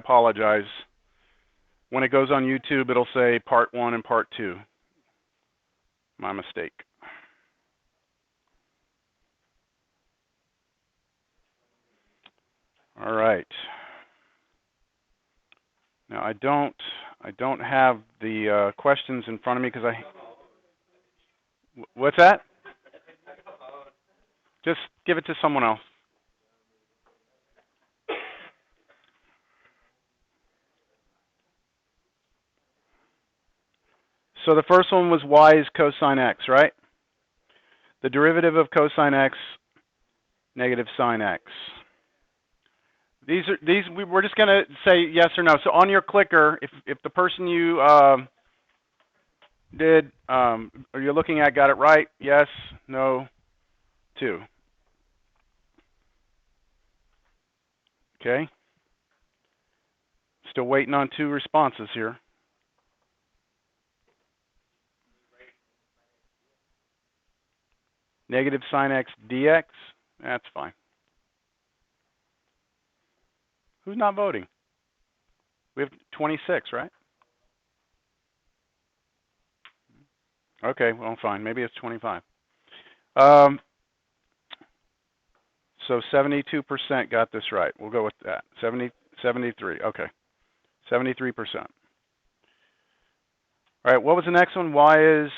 Apologize. When it goes on YouTube, it'll say part 1 and part 2. My mistake. All right. Now I don't have the questions in front of me because what's that? Just give it to someone else. So the first one was y is cosine x, right? The derivative of cosine x, negative sine x. We're just going to say yes or no. So on your clicker, if the person you did or you're looking at got it right, yes, no, 2. Okay. Still waiting on 2 responses here. Negative sine x dx, that's fine. Who's not voting? We have 26, right? Okay, well, fine. Maybe it's 25. So 72% got this right. We'll go with that. 73. Okay. 73%. All right, what was the next one? Y is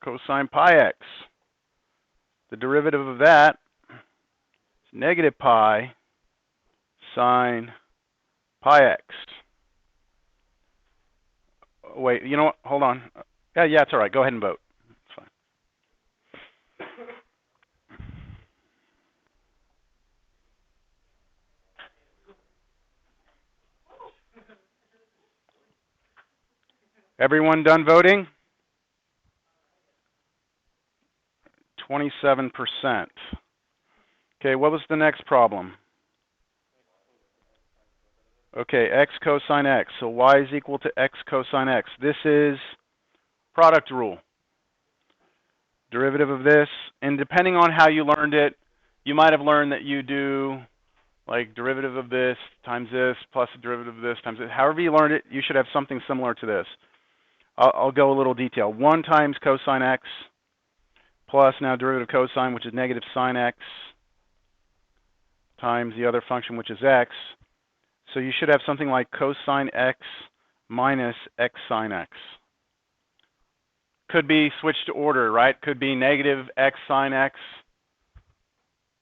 cosine pi x. The derivative of that is negative pi sine pi x. Wait, you know what? Hold on. Yeah, it's all right. Go ahead and vote. It's fine. Everyone done voting? 27%. Okay, what was the next problem? Okay, x cosine x. So y is equal to x cosine x. This is product rule. Derivative of this, and depending on how you learned it, you might have learned that you do like derivative of this times this plus the derivative of this times this. However you learned it, you should have something similar to this. I'll go a little detail. 1 times cosine x plus now derivative cosine, which is negative sine x, times the other function, which is x. So you should have something like cosine x minus x sine x. Could be switched to order, right? Could be negative x sine x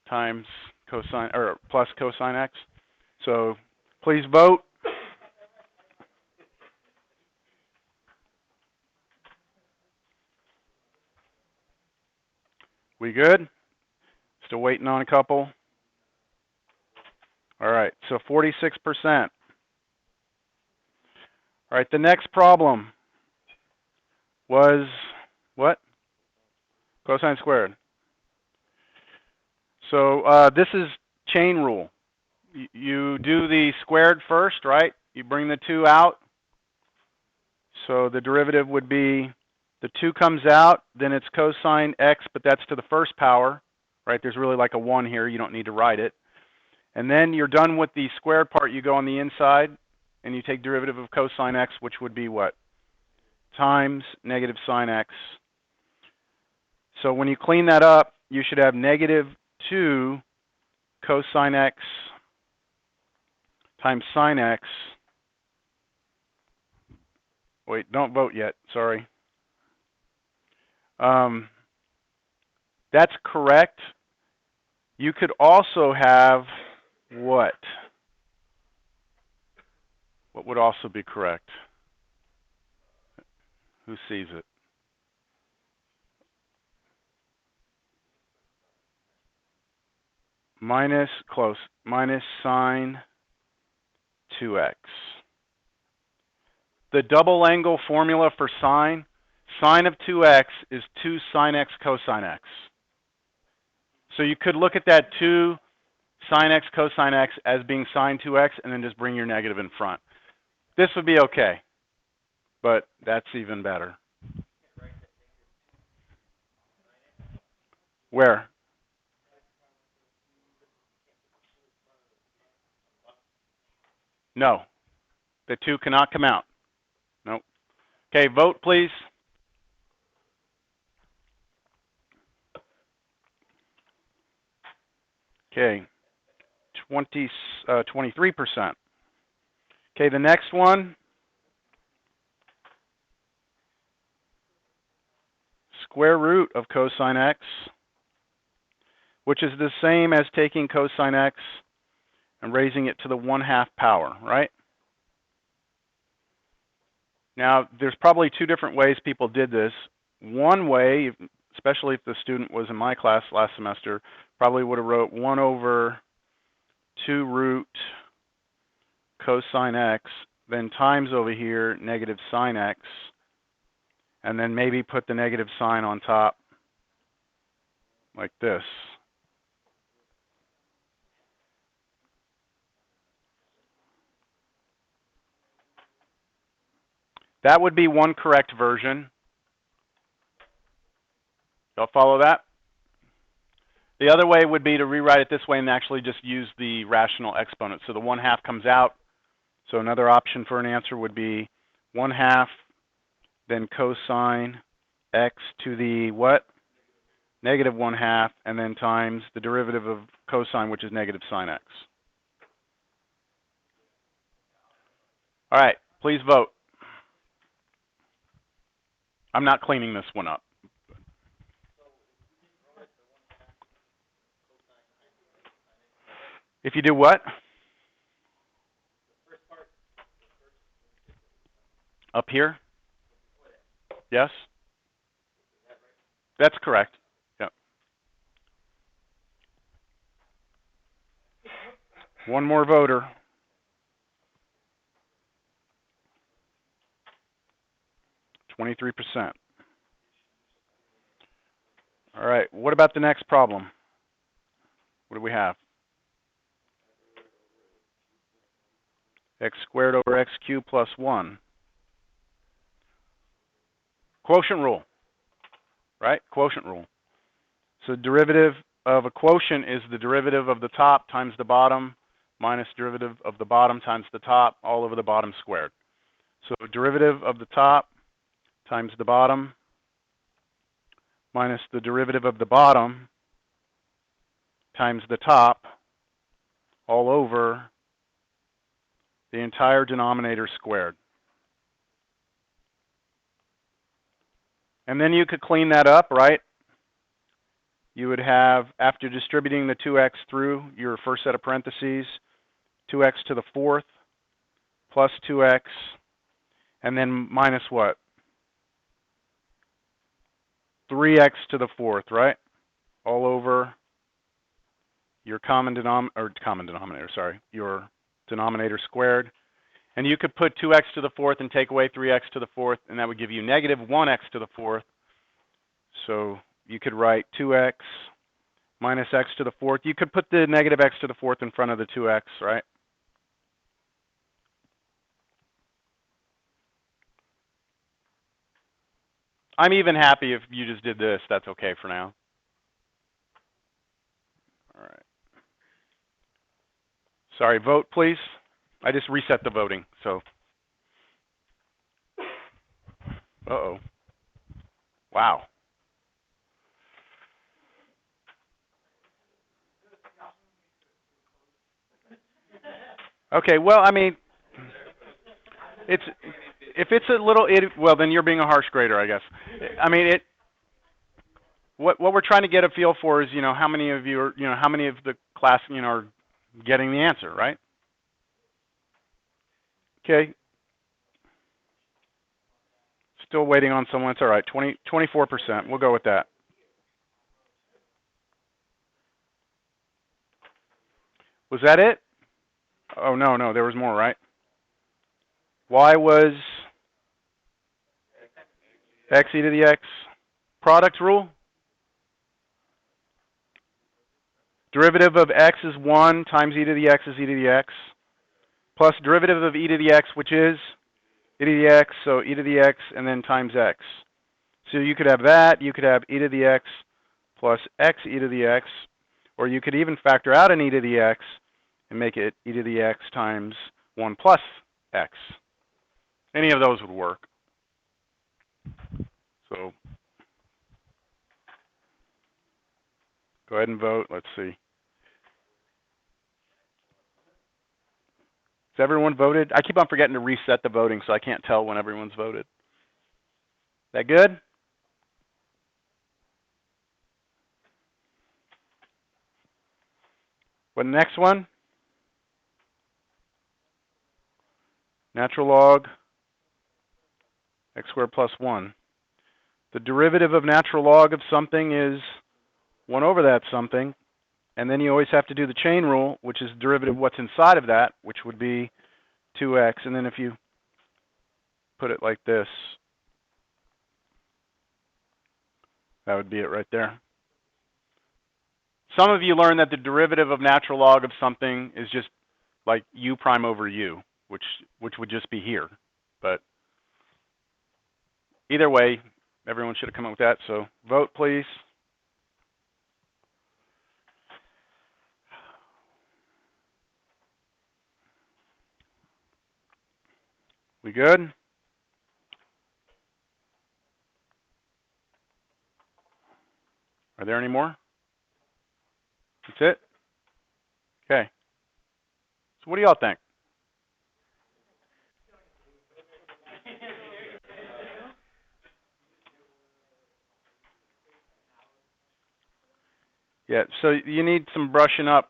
times cosine or plus cosine x. So please vote. We good? Still waiting on a couple. All right, so 46%. All right, the next problem was what? Cosine squared. So this is chain rule. You do the squared first, right? You bring the 2 out. So the derivative would be the 2 comes out, then it's cosine x, but that's to the first power, right? There's really like a 1 here. You don't need to write it. And then you're done with the squared part. You go on the inside, and you take derivative of cosine x, which would be what? Times negative sine x. So when you clean that up, you should have negative 2 cosine x times sine x. Wait, don't vote yet. Sorry. That's correct. You could also have what? What would also be correct? Who sees it? Minus, close, minus sine 2x. The double angle formula for sine of 2x is 2 sine x cosine x. So you could look at that 2 sine x cosine x as being sine 2x and then just bring your negative in front. This would be okay, but that's even better. Where? No. The 2 cannot come out. Nope. Okay, vote please. Okay, 23%. Okay, the next one, square root of cosine x, which is the same as taking cosine x and raising it to the 1/2 power, right? Now, there's probably 2 different ways people did this. One way, especially if the student was in my class last semester, probably would have wrote 1 over 2 root cosine x, then times over here negative sine x, and then maybe put the negative sign on top like this. That would be one correct version. Y'all follow that? The other way would be to rewrite it this way and actually just use the rational exponent. So the 1/2 comes out. So another option for an answer would be 1/2, then cosine x to the what? Negative 1/2, and then times the derivative of cosine, which is negative sine x. All right, please vote. I'm not cleaning this one up. If you do what? Up here? Yes? That's correct. Yep. One more voter. %. All right, what about the next problem? What do we have? X squared over x cubed plus 1. Quotient rule, right? Quotient rule. So derivative of a quotient is the derivative of the top times the bottom minus derivative of the bottom times the top all over the bottom squared. So derivative of the top times the bottom minus the derivative of the bottom times the top all over the entire denominator squared. And then you could clean that up, right? You would have, after distributing the 2x through your first set of parentheses, 2x to the 4th plus 2x, and then minus what? 3x to the 4th, right? All over your your denominator squared. And you could put 2x to the 4th and take away 3x to the 4th, and that would give you negative 1x to the 4th. So you could write 2x minus x to the 4th. You could put the negative x to the 4th in front of the 2x, right? I'm even happy if you just did this. That's okay for now. All right. Sorry, vote, please. I just reset the voting, so. Uh-oh. Wow. Okay, well, I mean, if it's a little, well, then you're being a harsh grader, I guess. I mean, what we're trying to get a feel for is, how many of you are, how many of the class, are getting the answer, right? Okay. Still waiting on someone. It's all right. 24%. We'll go with that. Was that it? Oh, no, there was more, right? Y was x e to the x. Product rule? Derivative of x is 1 times e to the x is e to the x. Plus derivative of e to the x, which is e to the x, so e to the x, and then times x. So you could have that. You could have e to the x plus x e to the x. Or you could even factor out an e to the x and make it e to the x times 1 plus x. Any of those would work. So go ahead and vote. Let's see. Has everyone voted? I keep on forgetting to reset the voting, so I can't tell when everyone's voted. That good? What next one? Natural log x squared plus 1. The derivative of natural log of something is 1 over that something. And then you always have to do the chain rule, which is the derivative of what's inside of that, which would be 2x. And then if you put it like this, that would be it right there. Some of you learned that the derivative of natural log of something is just like u prime over u, which would just be here. But either way, everyone should have come up with that. So vote, please. We good? Are there any more? That's it? Okay. So what do y'all think? Yeah, so you need some brushing up.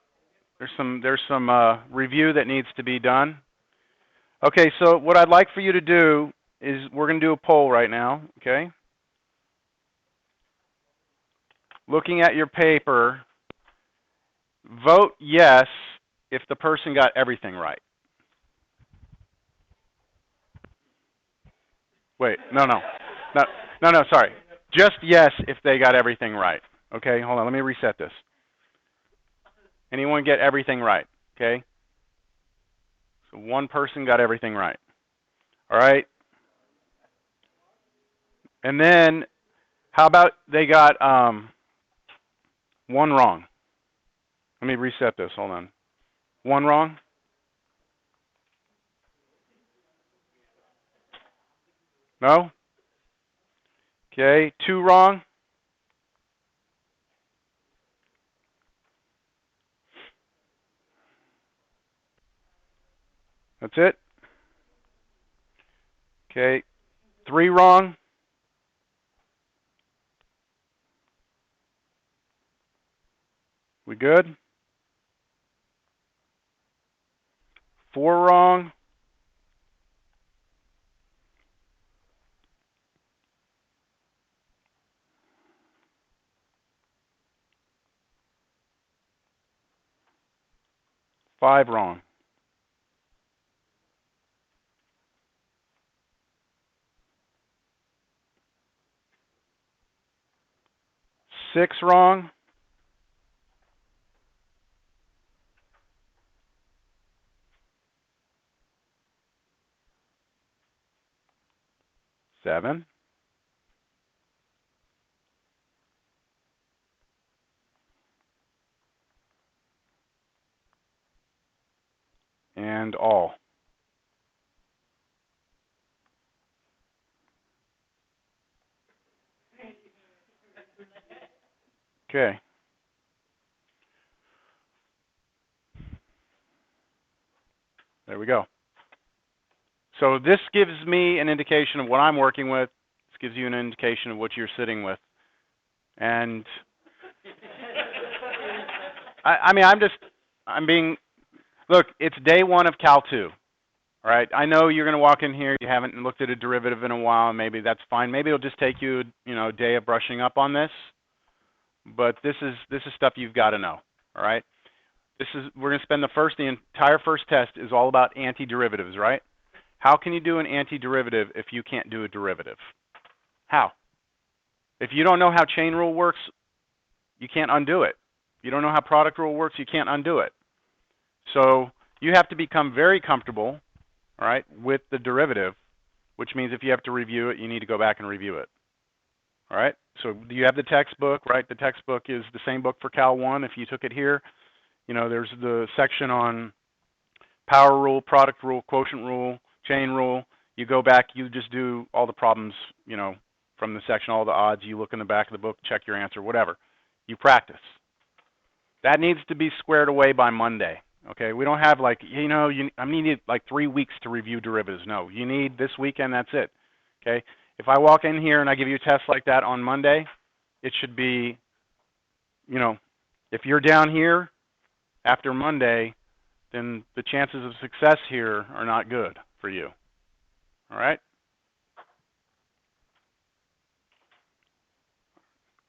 There's some review that needs to be done. Okay, so what I'd like for you to do is we're going to do a poll right now, okay? Looking at your paper, vote yes if the person got everything right. Wait, no, sorry. Just yes if they got everything right. Okay, hold on, let me reset this. Anyone get everything right? Okay. So one person got everything right. All right. And then how about they got one wrong? Let me reset this. Hold on. One wrong? No? Okay. Two wrong? That's it? Okay. Three wrong? We good? Four wrong? Five wrong. Six wrong? Seven? And all. Okay. There we go. So this gives me an indication of what I'm working with. This gives you an indication of what you're sitting with. And I mean, look, it's day one of Cal 2. All right. I know you're going to walk in here, you haven't looked at a derivative in a while, maybe that's fine. Maybe it'll just take you, a day of brushing up on this. But this is stuff you've got to know. All right. We're going to spend the entire first test is all about antiderivatives, right? How can you do an antiderivative if you can't do a derivative? How? If you don't know how chain rule works, you can't undo it. You don't know how product rule works, you can't undo it. So you have to become very comfortable, all right, with the derivative, which means if you have to review it, you need to go back and review it. All right? So do you have the textbook, right? The textbook is the same book for Cal 1. If you took it here, there's the section on power rule, product rule, quotient rule, chain rule. You go back, you just do all the problems, you know, from the section, all the odds. You look in the back of the book, check your answer, whatever. You practice. That needs to be squared away by Monday. Okay, we don't have like, you know, I need like 3 weeks to review derivatives. No, you need this weekend, that's it. Okay, if I walk in here and I give you a test like that on Monday, it should be, you know, if you're down here after Monday, then the chances of success here are not good for you. All right?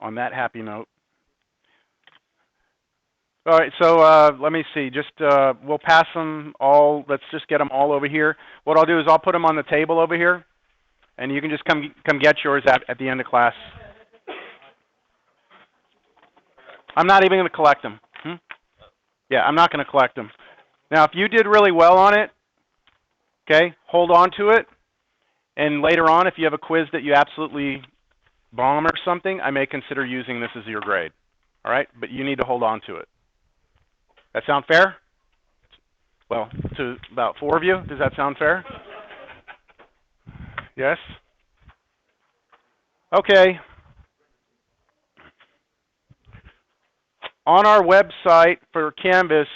On that happy note. All right, so let me see. Just we'll pass them all. Let's just get them all over here. What I'll do is I'll put them on the table over here, and you can just come get yours at the end of class. I'm not even going to collect them. Yeah, I'm not going to collect them. Now, if you did really well on it, okay, hold on to it. And later on, if you have a quiz that you absolutely bomb or something, I may consider using this as your grade. All right? But you need to hold on to it. That sound fair? Well, to about 4 of you, does that sound fair? Yes? Okay. On our website for Canvas,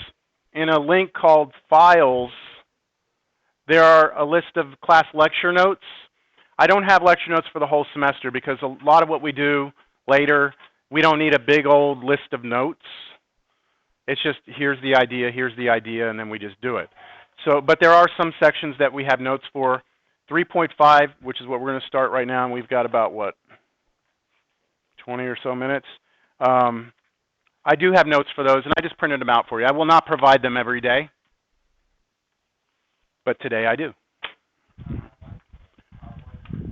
in a link called Files, there are a list of class lecture notes. I don't have lecture notes for the whole semester because a lot of what we do later, we don't need a big old list of notes. It's just, here's the idea, and then we just do it. So, but there are some sections that we have notes for. 3.5, which is what we're going to start right now, and we've got about, what, 20 or so minutes. I do have notes for those, and I just printed them out for you. I will not provide them every day, but today I do.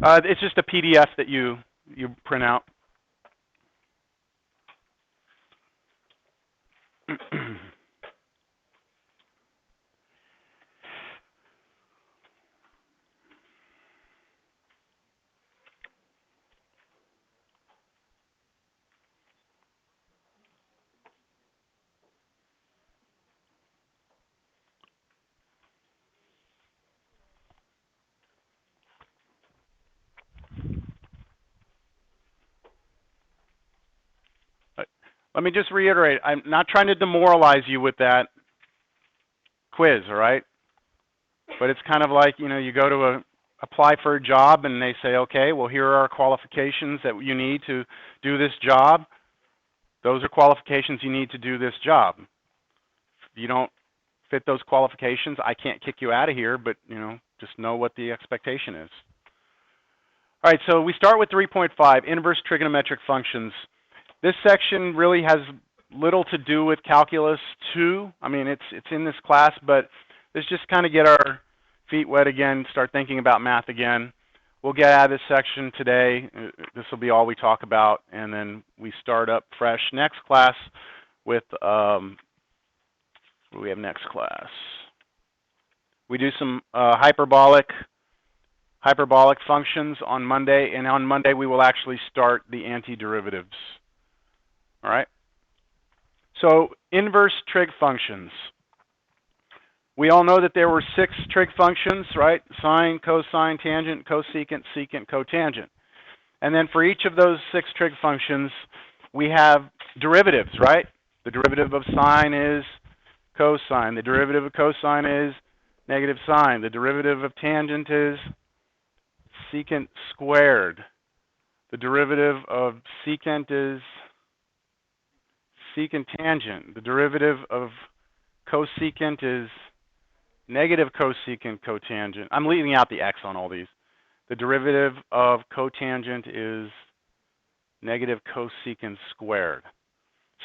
It's just a PDF that you print out. Let me just reiterate, I'm not trying to demoralize you with that quiz, all right? But it's kind of like, you know, you go to apply for a job and they say, okay, well, here are our qualifications that you need to do this job. Those are qualifications you need to do this job. If you don't fit those qualifications, I can't kick you out of here, but, you know, just know what the expectation is. All right, so we start with 3.5, inverse trigonometric functions. This section really has little to do with calculus 2. I mean, it's in this class, but let's just kind of get our feet wet again, start thinking about math again. We'll get out of this section today. This will be all we talk about, and then we start up fresh next class with, what do we have next class? We do some hyperbolic functions on Monday, and on Monday we will actually start the antiderivatives. All right? So, inverse trig functions. We all know that there were 6 trig functions, right? Sine, cosine, tangent, cosecant, secant, cotangent. And then for each of those 6 trig functions, we have derivatives, right? The derivative of sine is cosine. The derivative of cosine is negative sine. The derivative of tangent is secant squared. The derivative of secant is secant tangent. The derivative of cosecant is negative cosecant cotangent. I'm leaving out the x on all these. The derivative of cotangent is negative cosecant squared.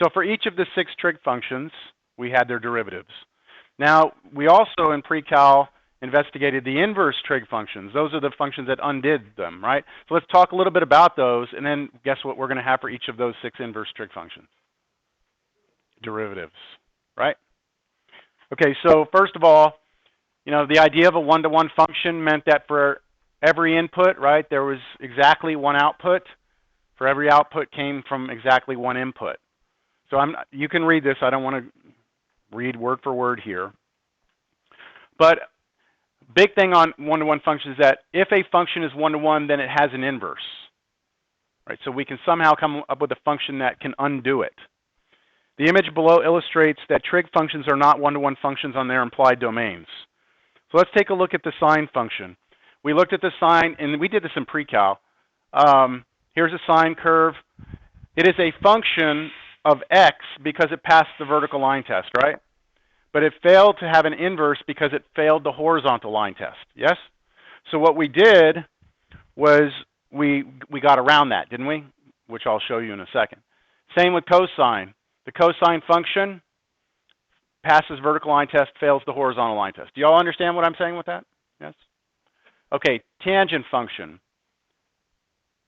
So for each of the 6 trig functions, we had their derivatives. Now, we also in pre-cal investigated the inverse trig functions. Those are the functions that undid them, right? So let's talk a little bit about those, and then guess what we're going to have for each of those 6 inverse trig functions? Derivatives, right? Okay, so first of all, you know, the idea of a one-to-one function meant that for every input, right, there was exactly one output. For every output came from exactly one input. So you can read this. I don't want to read word for word here. But big thing on one-to-one functions is that if a function is one-to-one, then it has an inverse. Right? So we can somehow come up with a function that can undo it. The image below illustrates that trig functions are not one-to-one functions on their implied domains. So let's take a look at the sine function. We looked at the sine, and we did this in pre-cal. Here's a sine curve. It is a function of x because it passed the vertical line test, right? But it failed to have an inverse because it failed the horizontal line test, yes? So what we did was we got around that, didn't we? Which I'll show you in a second. Same with cosine. The cosine function passes vertical line test, fails the horizontal line test. Do you all understand what I'm saying with that? Yes? Okay, tangent function.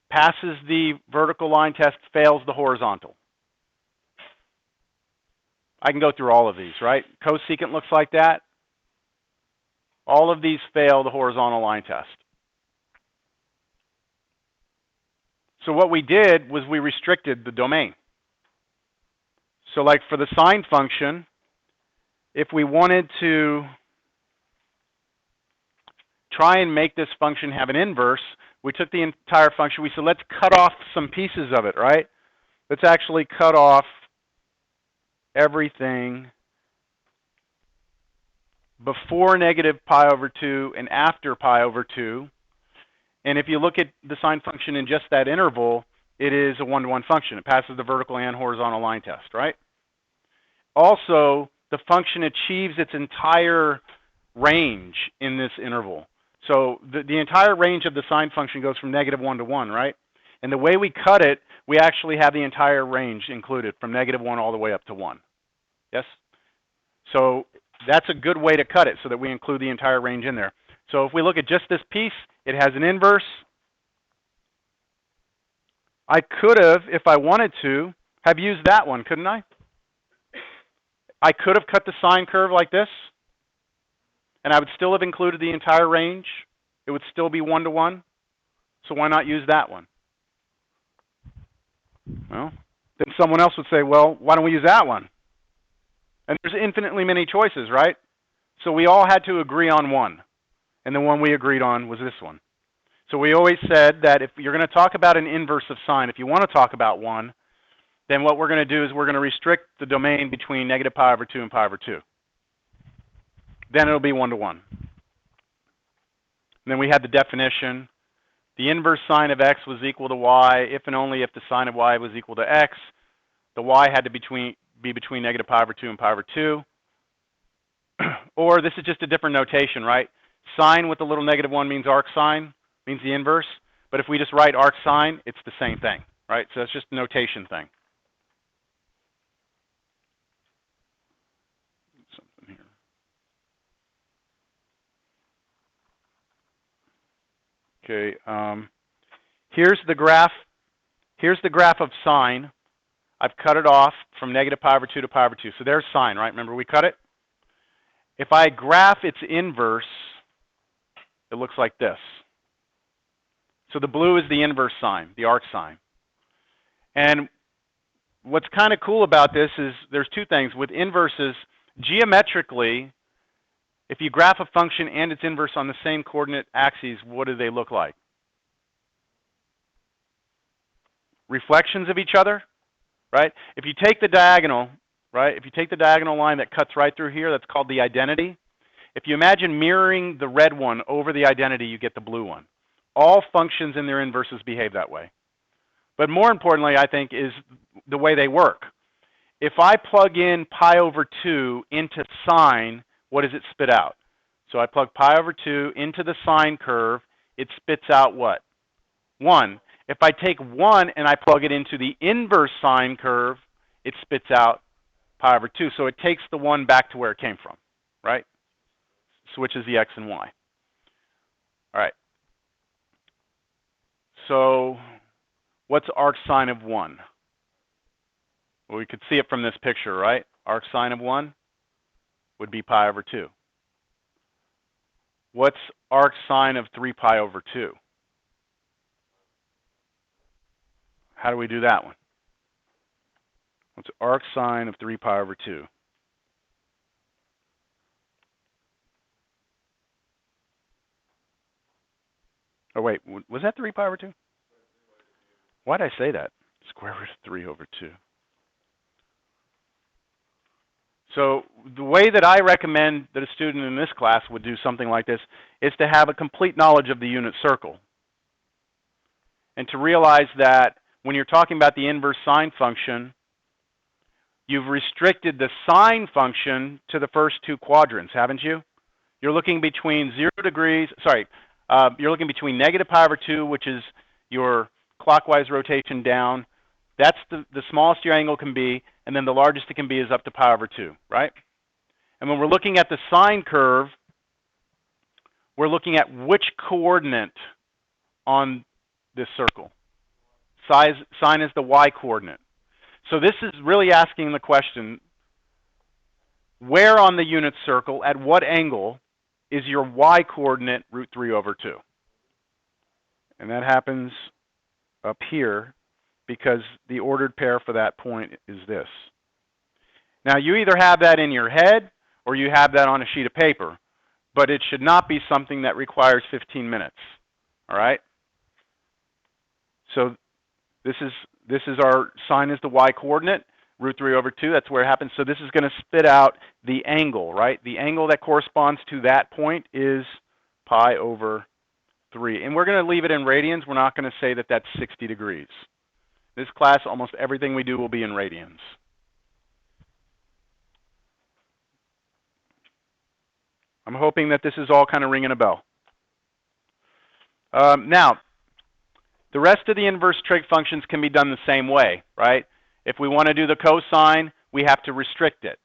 Passes the vertical line test, fails the horizontal. I can go through all of these, right? Cosecant looks like that. All of these fail the horizontal line test. So what we did was we restricted the domain. So like for the sine function, if we wanted to try and make this function have an inverse, we took the entire function, we said let's cut off some pieces of it, right? Let's actually cut off everything before negative pi over 2 and after pi over 2. And if you look at the sine function in just that interval, it is a one-to-one function. It passes the vertical and horizontal line test, right? Also, the function achieves its entire range in this interval. So the entire range of the sine function goes from -1 to 1, right? And the way we cut it, we actually have the entire range included from -1 all the way up to 1. Yes? So that's a good way to cut it so that we include the entire range in there. So if we look at just this piece, it has an inverse. I could have, if I wanted to, have used that one, couldn't I? I could have cut the sine curve like this, and I would still have included the entire range. It would still be one-to-one. So why not use that one? Well, then someone else would say, well, why don't we use that one? And there's infinitely many choices, right? So we all had to agree on one. And the one we agreed on was this one. So we always said that if you're going to talk about an inverse of sine, if you want to talk about one, then what we're going to do is we're going to restrict the domain between negative pi over 2 and pi over 2. Then it'll be one-to-one. And then we had the definition. The inverse sine of x was equal to y if and only if the sine of y was equal to x. The y had to be between negative pi over 2 and pi over 2. Or this is just a different notation, right? Sine with a little -1 means arcsine, means the inverse. But if we just write arcsine, it's the same thing, right? So it's just a notation thing. Something here. Okay, here's the graph. Here's the graph of sine. I've cut it off from negative pi over 2 to pi over 2. So there's sine, right? Remember we cut it? If I graph its inverse, it looks like this. So the blue is the inverse sine, the arcsine. And what's kind of cool about this is there's two things. With inverses, geometrically, if you graph a function and its inverse on the same coordinate axes, what do they look like? Reflections of each other, right? If you take the diagonal, right? If you take the diagonal line that cuts right through here, that's called the identity. If you imagine mirroring the red one over the identity, you get the blue one. All functions in their inverses behave that way. But more importantly, I think, is the way they work. If I plug in pi over 2 into sine, what does it spit out? So I plug pi over 2 into the sine curve, it spits out what? 1. If I take 1 and I plug it into the inverse sine curve, it spits out pi over 2. So it takes the 1 back to where it came from, right? Switches the x and y. All right. So what's arcsine of 1? Well, we could see it from this picture, right? Arcsine of 1 would be pi over 2. What's arcsine of 3 pi over 2? How do we do that one? What's arcsine of 3 pi over 2? Oh, wait, was that 3 pi over 2? Why did I say that? Square root of 3 over 2. So the way that I recommend that a student in this class would do something like this is to have a complete knowledge of the unit circle. And to realize that when you're talking about the inverse sine function, you've restricted the sine function to the first two quadrants, haven't you? You're looking between 0 degrees, you're looking between negative pi over 2, which is your clockwise rotation down. That's the smallest your angle can be, and then the largest it can be is up to pi over 2, right? And when we're looking at the sine curve, we're looking at which coordinate on this circle. Sine is the y coordinate. So this is really asking the question, where on the unit circle, at what angle, is your y coordinate root 3 over 2? And that happens up here because the ordered pair for that point is this. Now you either have that in your head or you have that on a sheet of paper, but it should not be something that requires 15 minutes. All right? So this is our sine is the y coordinate, root 3 over 2, that's where it happens. So this is going to spit out the angle, right? The angle that corresponds to that point is pi over 3. And we're going to leave it in radians. We're not going to say that that's 60 degrees. This class, almost everything we do will be in radians. I'm hoping that this is all kind of ringing a bell. Now, the rest of the inverse trig functions can be done the same way, right? If we want to do the cosine, we have to restrict it.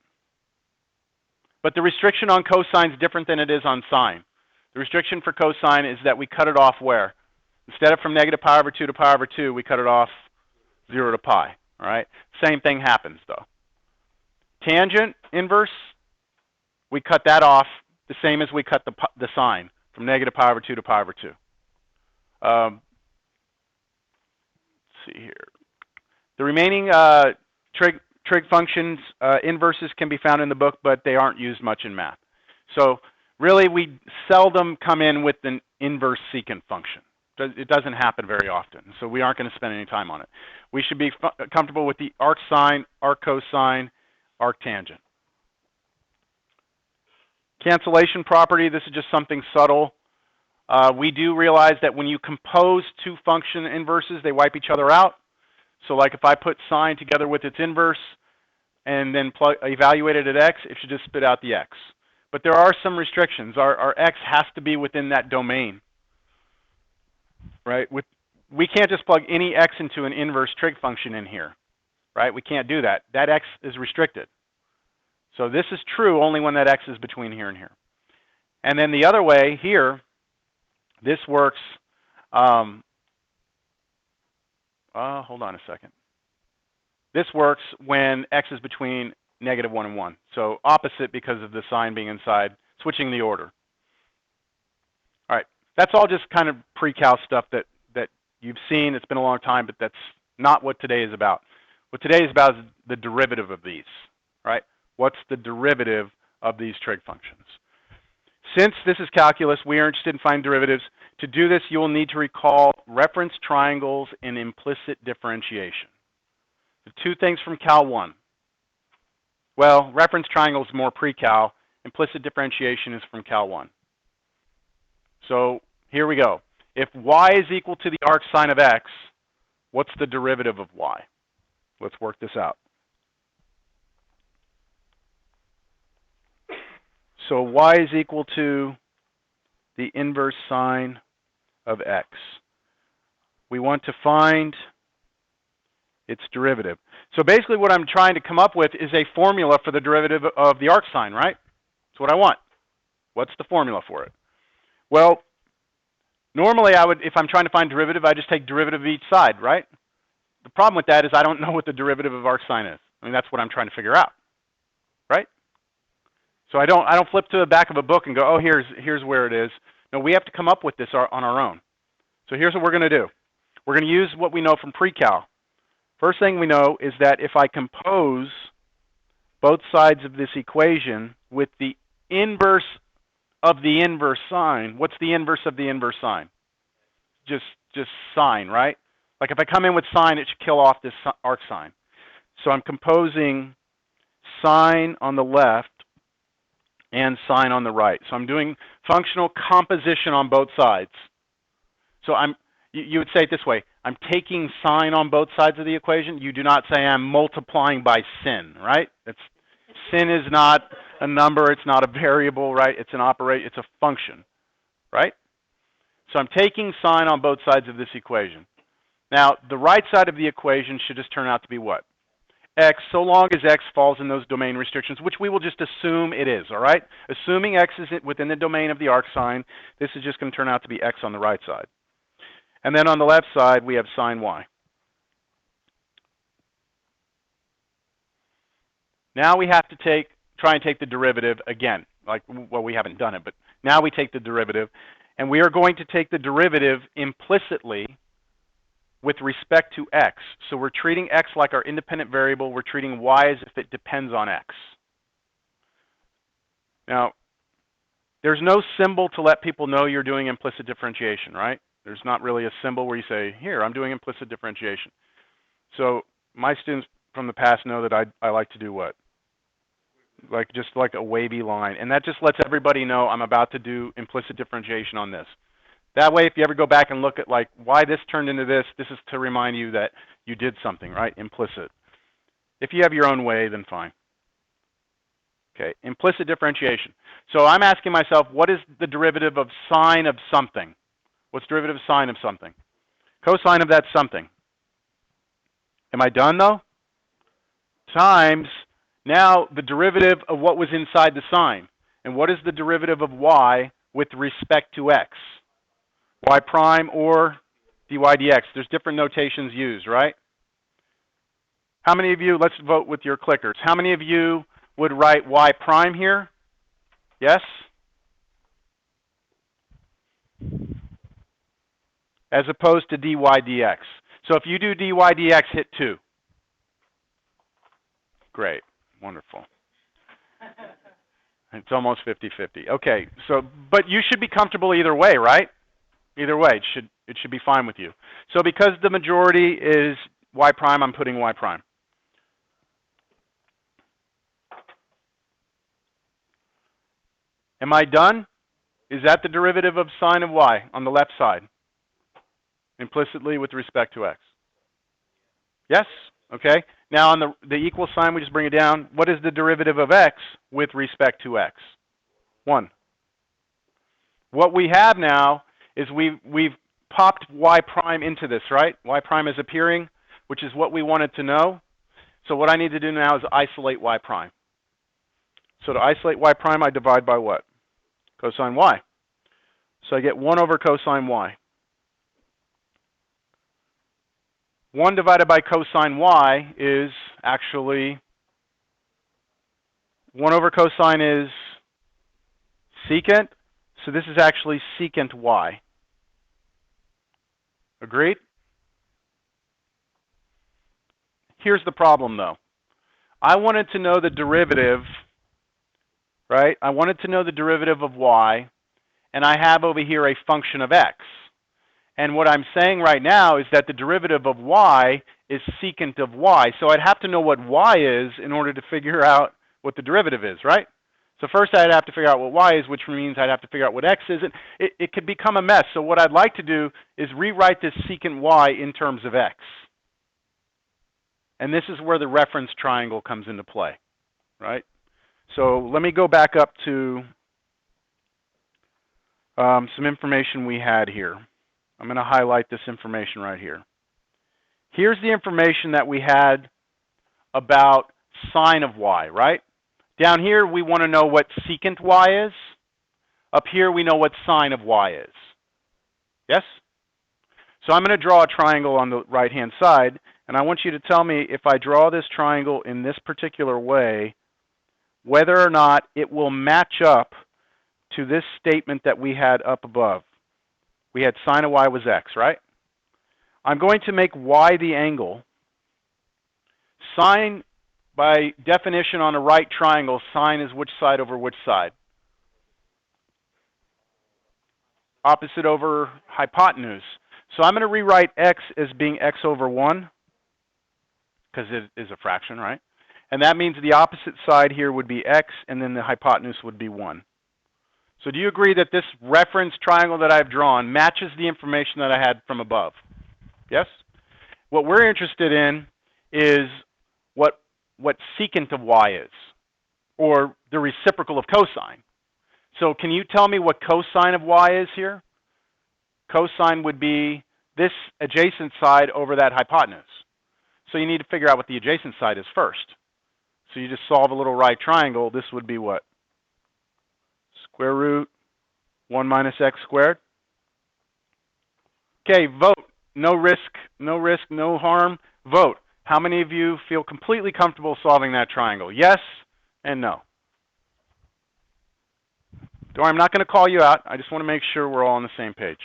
But the restriction on cosine is different than it is on sine. The restriction for cosine is that we cut it off where? Instead of from negative pi over 2 to pi over 2, we cut it off 0 to pi, all right? Same thing happens, though. Tangent inverse, we cut that off the same as we cut the sine, from negative pi over 2 to pi over 2. Let's see here. The remaining trig functions, inverses can be found in the book, but they aren't used much in math. So really, we seldom come in with an inverse secant function. It doesn't happen very often, so we aren't going to spend any time on it. We should be comfortable with the arcsine, arccosine, arctangent. Cancellation property, this is just something subtle. We do realize that when you compose two function inverses, they wipe each other out. So like if I put sine together with its inverse and then evaluate it at x, it should just spit out the x. But there are some restrictions. Our x has to be within that domain, right? We can't just plug any x into an inverse trig function in here, right? We can't do that. That x is restricted. So this is true only when that x is between here and here. And then the other way here, this works, hold on a second. This works when x is between negative 1 and 1. So opposite because of the sign being inside, switching the order. All right, that's all just kind of pre-cal stuff that you've seen. It's been a long time, but that's not what today is about. What today is about is the derivative of these, right? What's the derivative of these trig functions? Since this is calculus, we are interested in finding derivatives. To do this, you will need to recall reference triangles and implicit differentiation. The two things from Cal 1. Well, reference triangles is more pre-Cal. Implicit differentiation is from Cal 1. So here we go. If y is equal to the arcsine of x, what's the derivative of y? Let's work this out. So y is equal to the inverse sine of x. We want to find its derivative. So basically what I'm trying to come up with is a formula for the derivative of the arcsine, right? That's what I want. What's the formula for it? Well, normally I would, if I'm trying to find derivative, I just take derivative of each side, right? The problem with that is I don't know what the derivative of arcsine is. I mean, that's what I'm trying to figure out, right? So I don't flip to the back of a book and go, oh, here's where it is. No, we have to come up with this on our own. So here's what we're going to do. We're going to use what we know from pre-cal. First thing we know is that if I compose both sides of this equation with the inverse of the inverse sine, what's the inverse of the inverse sine? just sine, right? Like if I come in with sine, it should kill off this arcsine. So I'm composing sine on the left and sine on the right. So I'm doing functional composition on both sides. So you would say it this way: I'm taking sine on both sides of the equation. You do not say I'm multiplying by sin, right? Sin is not a number, it's not a variable, right? It's a function, right? So I'm taking sine on both sides of this equation. Now, the right side of the equation should just turn out to be what? X, so long as X falls in those domain restrictions, which we will just assume it is, all right? Assuming X is within the domain of the arcsine, this is just going to turn out to be X on the right side. And then on the left side, we have sine Y. Now we have to try and take the derivative again. Well, we haven't done it, but now we take the derivative. And we are going to take the derivative implicitly with respect to X. So we're treating X like our independent variable. We're treating Y as if it depends on X. Now, there's no symbol to let people know you're doing implicit differentiation, right? There's not really a symbol where you say, here, I'm doing implicit differentiation. So my students from the past know that I like to do what? Just like a wavy line. And that just lets everybody know I'm about to do implicit differentiation on this. That way, if you ever go back and look at like why this turned into this is to remind you that you did something, right? Implicit. If you have your own way, then fine. Okay, implicit differentiation. So I'm asking myself, what is the derivative of sine of something? What's the derivative of sine of something? Cosine of that something. Am I done though? Times now the derivative of what was inside the sine. And what is the derivative of y with respect to x? Y prime or dy dx. There's different notations used, right? How many of you, let's vote with your clickers. How many of you would write y prime here? Yes? As opposed to dy dx. So if you do dy dx, hit 2. Great. Wonderful. It's almost 50-50. Okay, so, but you should be comfortable either way, right? Either way, it should be fine with you. So because the majority is y prime, I'm putting y prime. Am I done? Is that the derivative of sine of y on the left side? Implicitly with respect to x. Yes? Okay. Now on the equal sign, we just bring it down. What is the derivative of x with respect to x? 1. What we have now is we've popped y prime into this, right? Y prime is appearing, which is what we wanted to know. So what I need to do now is isolate y prime. So to isolate y prime, I divide by what? Cosine y. So I get 1 over cosine y. 1 divided by cosine y is actually 1 over cosine is secant. So this is actually secant y. Agreed? Here's the problem though. I wanted to know the derivative, right? I wanted to know the derivative of y, and I have over here a function of x. And what I'm saying right now is that the derivative of y is secant of y. So I'd have to know what y is in order to figure out what the derivative is, right? So first I'd have to figure out what y is, which means I'd have to figure out what x is. And it could become a mess. So what I'd like to do is rewrite this secant y in terms of x. And this is where the reference triangle comes into play, right? So let me go back up to some information we had here. I'm going to highlight this information right here. Here's the information that we had about sine of y, right? Down here, we want to know what secant y is. Up here, we know what sine of y is. Yes? So I'm going to draw a triangle on the right-hand side, and I want you to tell me if I draw this triangle in this particular way, whether or not it will match up to this statement that we had up above. We had sine of y was x, right? I'm going to make y the angle. Sine, by definition on a right triangle, sine is which side over which side? Opposite over hypotenuse. So I'm going to rewrite x as being x over 1, because it is a fraction, right? And that means the opposite side here would be x, and then the hypotenuse would be 1. So do you agree that this reference triangle that I've drawn matches the information that I had from above? Yes? What we're interested in is what secant of y is, or the reciprocal of cosine. So can you tell me what cosine of y is here? Cosine would be this adjacent side over that hypotenuse. So you need to figure out what the adjacent side is first. So you just solve a little right triangle. This would be what? Square root 1 minus x squared. Okay, vote. No risk, no harm. Vote. How many of you feel completely comfortable solving that triangle? Yes and no. Don't worry, I'm not going to call you out. I just want to make sure we're all on the same page.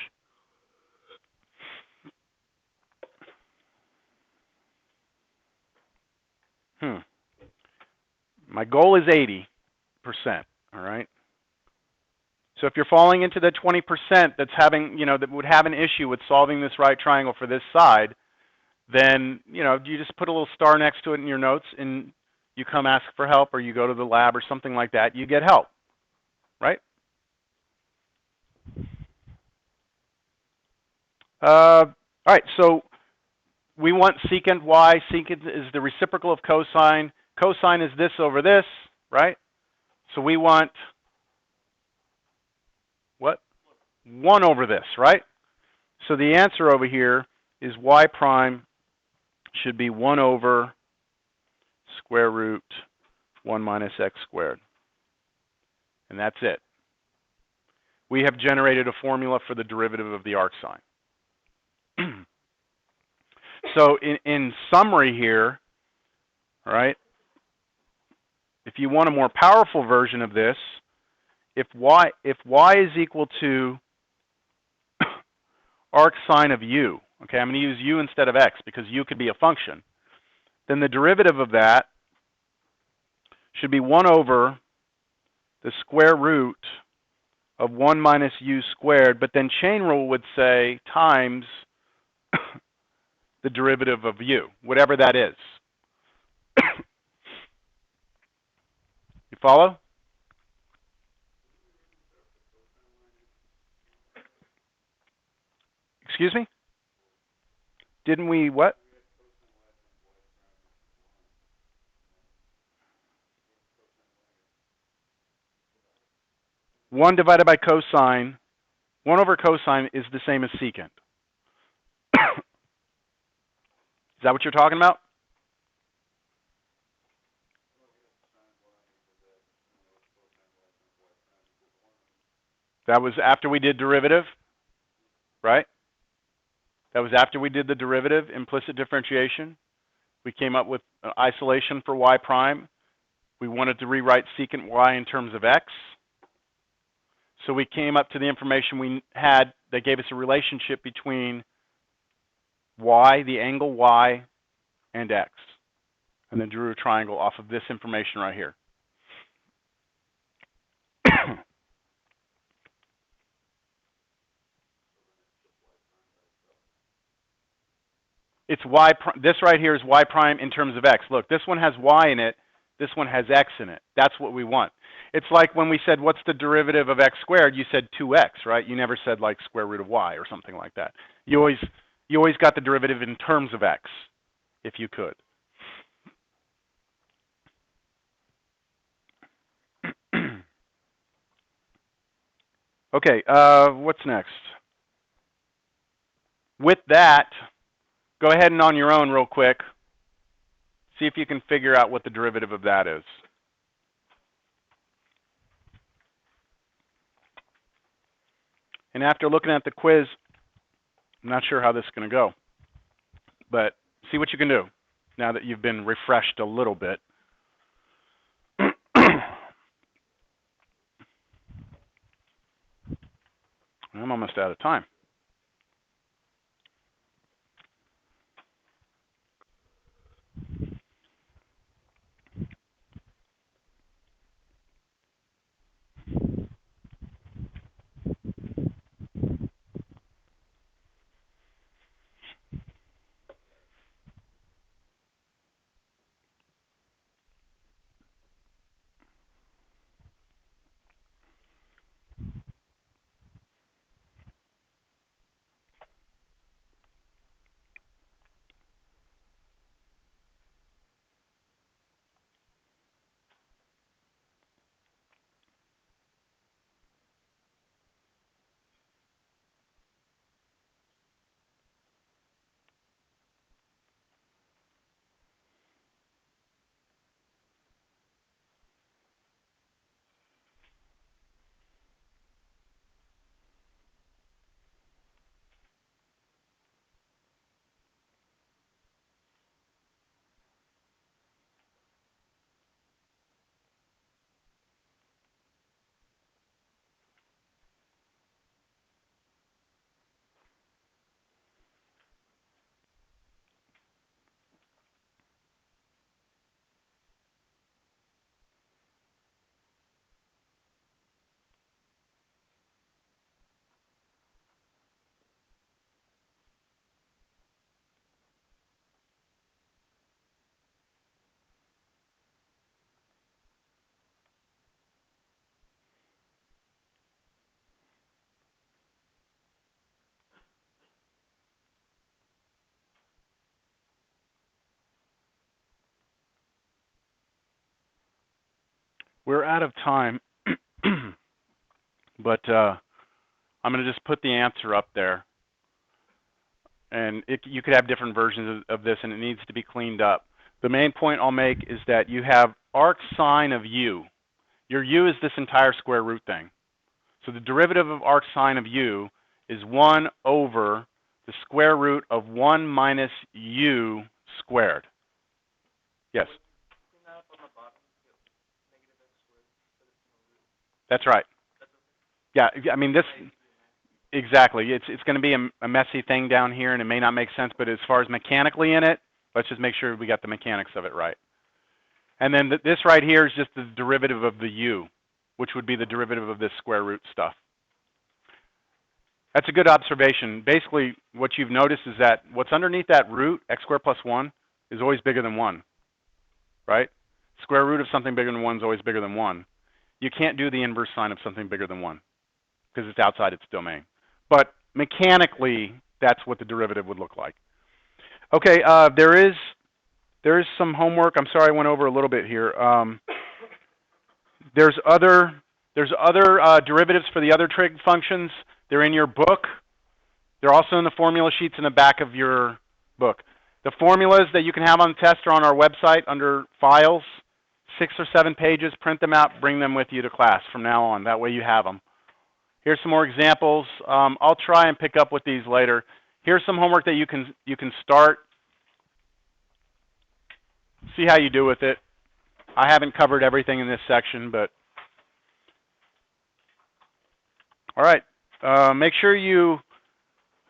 My goal is 80%, all right? So if you're falling into the 20% that's having, that would have an issue with solving this right triangle for this side, then, you just put a little star next to it in your notes and you come ask for help, or you go to the lab or something like that, you get help, right? All right, so we want secant y. Secant is the reciprocal of cosine. Cosine is this over this, right? So we want what? 1 over this, right? So the answer over here is y prime should be 1 over square root 1 minus x squared. And that's it. We have generated a formula for the derivative of the arcsine. So in summary here, all right, if you want a more powerful version of this, if y is equal to arcsine of u, okay, I'm going to use u instead of x because u could be a function, then the derivative of that should be 1 over the square root of 1 minus u squared, but then chain rule would say times the derivative of u, whatever that is. You follow? Excuse me? Didn't we what? One divided by cosine, 1 over cosine is the same as secant. Is that what you're talking about? That was after we did derivative, right? That was after we did the derivative, implicit differentiation. We came up with isolation for y prime. We wanted to rewrite secant y in terms of x. So we came up to the information we had that gave us a relationship between y, the angle y, and x. And then drew a triangle off of this information right here. It's y. This right here is y prime in terms of x. Look, this one has y in it. This one has x in it. That's what we want. It's like when we said, what's the derivative of x squared? You said 2x, right? You never said like square root of y or something like that. You always got the derivative in terms of x, if you could. Okay, what's next? With that, go ahead and on your own real quick, see if you can figure out what the derivative of that is. And after looking at the quiz, I'm not sure how this is going to go, but see what you can do now that you've been refreshed a little bit. I'm almost out of time. We're out of time, but I'm going to just put the answer up there. And you could have different versions of this, and it needs to be cleaned up. The main point I'll make is that you have arcsine of u. Your u is this entire square root thing. So the derivative of arcsine of u is 1 over the square root of 1 minus u squared. Yes? That's right. Yeah, I mean this, exactly. It's going to be a messy thing down here, and it may not make sense, but as far as mechanically in it, let's just make sure we got the mechanics of it right. And then this right here is just the derivative of the u, which would be the derivative of this square root stuff. That's a good observation. Basically, what you've noticed is that what's underneath that root, x squared plus 1, is always bigger than 1, right? Square root of something bigger than 1 is always bigger than 1. You can't do the inverse sine of something bigger than 1 because it's outside its domain. But mechanically, that's what the derivative would look like. Okay, there is some homework. I'm sorry I went over a little bit here. There's other derivatives for the other trig functions. They're in your book. They're also in the formula sheets in the back of your book. The formulas that you can have on the test are on our website under Files. 6 or 7 pages. Print them out. Bring them with you to class from now on. That way you have them. Here's some more examples. I'll try and pick up with these later. Here's some homework that you can start. See how you do with it. I haven't covered everything in this section, but all right. Make sure you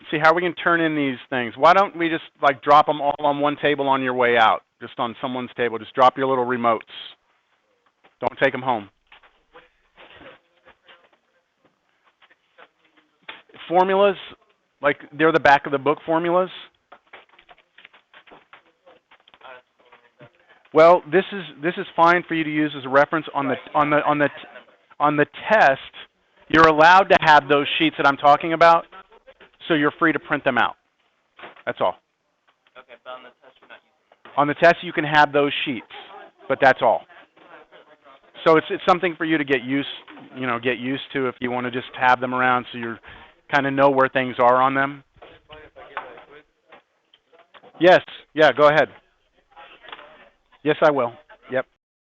see how we can turn in these things. Why don't we just like drop them all on one table on your way out, just on someone's table. Just drop your little remotes. Don't take them home. Formulas, like they're the back of the book formulas. Well, this is fine for you to use as a reference on the test. You're allowed to have those sheets that I'm talking about, so you're free to print them out. That's all. Okay, but on the test you're not using them. On the test you can have those sheets, but that's all. So it's something for you to get used to if you want to just have them around so you kind of know where things are on them. Yes, yeah, go ahead. Yes, I will.